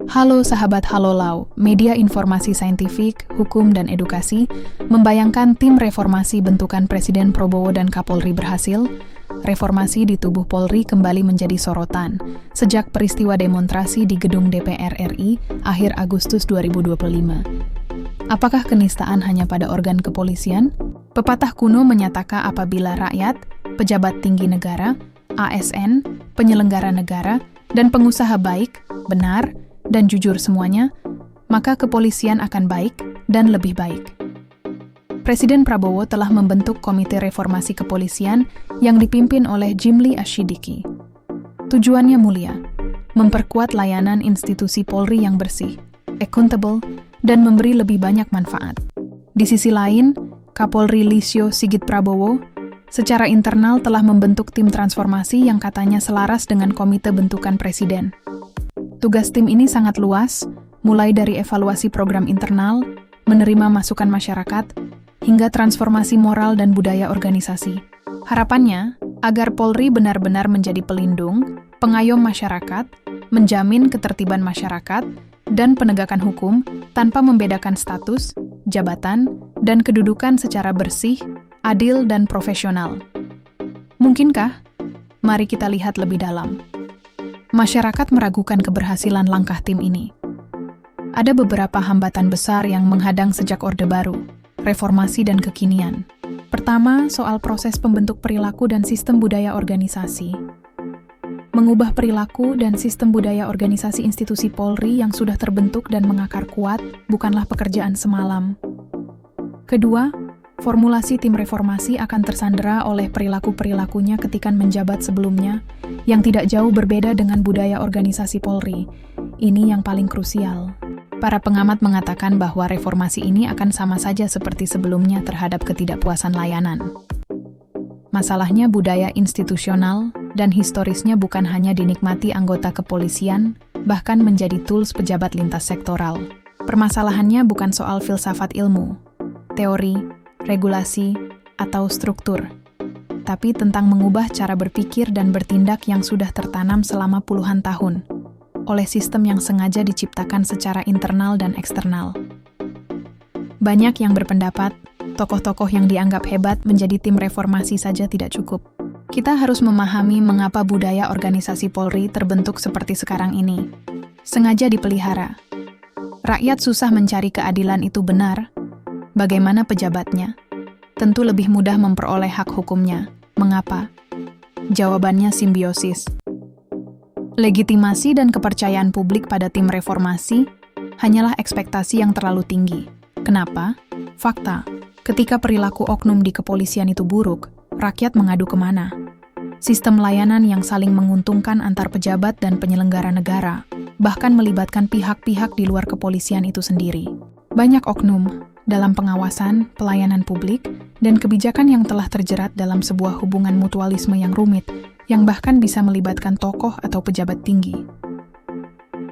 Halo sahabat Halolau, media informasi saintifik, hukum, dan edukasi, membayangkan tim reformasi bentukan Presiden Prabowo dan Kapolri berhasil. Reformasi di tubuh Polri kembali menjadi sorotan sejak peristiwa demonstrasi di gedung DPR RI akhir Agustus 2025. Apakah kenistaan hanya pada organ kepolisian? Pepatah kuno menyatakan apabila rakyat, pejabat tinggi negara, ASN, penyelenggara negara, dan pengusaha baik, benar, dan jujur semuanya, maka kepolisian akan baik dan lebih baik. Presiden Prabowo telah membentuk Komite Reformasi Kepolisian yang dipimpin oleh Jimli Asyidiki. Tujuannya mulia, memperkuat layanan institusi Polri yang bersih, accountable, dan memberi lebih banyak manfaat. Di sisi lain, Kapolri Lisio Sigit Prabowo secara internal telah membentuk tim transformasi yang katanya selaras dengan komite bentukan Presiden. Tugas tim ini sangat luas, mulai dari evaluasi program internal, menerima masukan masyarakat, hingga transformasi moral dan budaya organisasi. Harapannya, agar Polri benar-benar menjadi pelindung, pengayom masyarakat, menjamin ketertiban masyarakat, dan penegakan hukum tanpa membedakan status, jabatan, dan kedudukan secara bersih, adil, dan profesional. Mungkinkah? Mari kita lihat lebih dalam. Masyarakat meragukan keberhasilan langkah tim ini. Ada beberapa hambatan besar yang menghadang sejak Orde Baru, reformasi dan kekinian. Pertama, soal proses pembentuk perilaku dan sistem budaya organisasi. Mengubah perilaku dan sistem budaya organisasi institusi Polri yang sudah terbentuk dan mengakar kuat bukanlah pekerjaan semalam. Kedua, formulasi tim reformasi akan tersandera oleh perilaku-perilakunya ketika menjabat sebelumnya, yang tidak jauh berbeda dengan budaya organisasi Polri. Ini yang paling krusial. Para pengamat mengatakan bahwa reformasi ini akan sama saja seperti sebelumnya terhadap ketidakpuasan layanan. Masalahnya budaya institusional dan historisnya bukan hanya dinikmati anggota kepolisian, bahkan menjadi tools pejabat lintas sektoral. Permasalahannya bukan soal filsafat ilmu, teori, regulasi, atau struktur, tapi tentang mengubah cara berpikir dan bertindak yang sudah tertanam selama puluhan tahun oleh sistem yang sengaja diciptakan secara internal dan eksternal. Banyak yang berpendapat, tokoh-tokoh yang dianggap hebat menjadi tim reformasi saja tidak cukup. Kita harus memahami mengapa budaya organisasi Polri terbentuk seperti sekarang ini. Sengaja dipelihara. Rakyat susah mencari keadilan itu benar. Bagaimana pejabatnya? Tentu lebih mudah memperoleh hak hukumnya. Mengapa? Jawabannya simbiosis. Legitimasi dan kepercayaan publik pada tim reformasi hanyalah ekspektasi yang terlalu tinggi. Kenapa? Fakta, ketika perilaku oknum di kepolisian itu buruk, rakyat mengadu kemana? Sistem layanan yang saling menguntungkan antar pejabat dan penyelenggara negara, bahkan melibatkan pihak-pihak di luar kepolisian itu sendiri. Banyak oknum dalam pengawasan, pelayanan publik, dan kebijakan yang telah terjerat dalam sebuah hubungan mutualisme yang rumit, yang bahkan bisa melibatkan tokoh atau pejabat tinggi.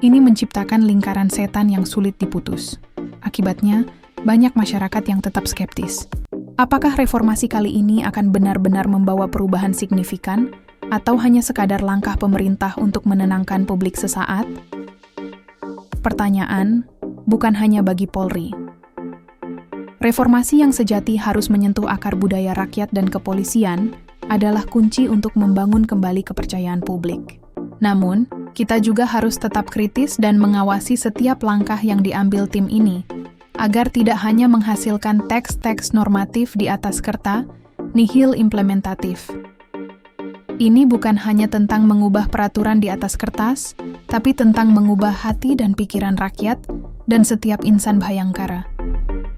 Ini menciptakan lingkaran setan yang sulit diputus. Akibatnya, banyak masyarakat yang tetap skeptis. Apakah reformasi kali ini akan benar-benar membawa perubahan signifikan, atau hanya sekadar langkah pemerintah untuk menenangkan publik sesaat? Pertanyaan, bukan hanya bagi Polri. Reformasi yang sejati harus menyentuh akar budaya rakyat dan kepolisian adalah kunci untuk membangun kembali kepercayaan publik. Namun, kita juga harus tetap kritis dan mengawasi setiap langkah yang diambil tim ini, agar tidak hanya menghasilkan teks-teks normatif di atas kertas, nihil implementatif. Ini bukan hanya tentang mengubah peraturan di atas kertas, tapi tentang mengubah hati dan pikiran rakyat dan setiap insan Bhayangkara.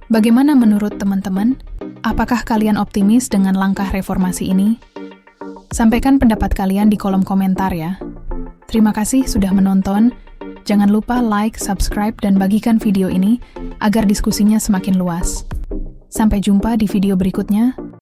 Bagaimana menurut teman-teman? Apakah kalian optimis dengan langkah reformasi ini? Sampaikan pendapat kalian di kolom komentar ya. Terima kasih sudah menonton. Jangan lupa like, subscribe, dan bagikan video ini agar diskusinya semakin luas. Sampai jumpa di video berikutnya.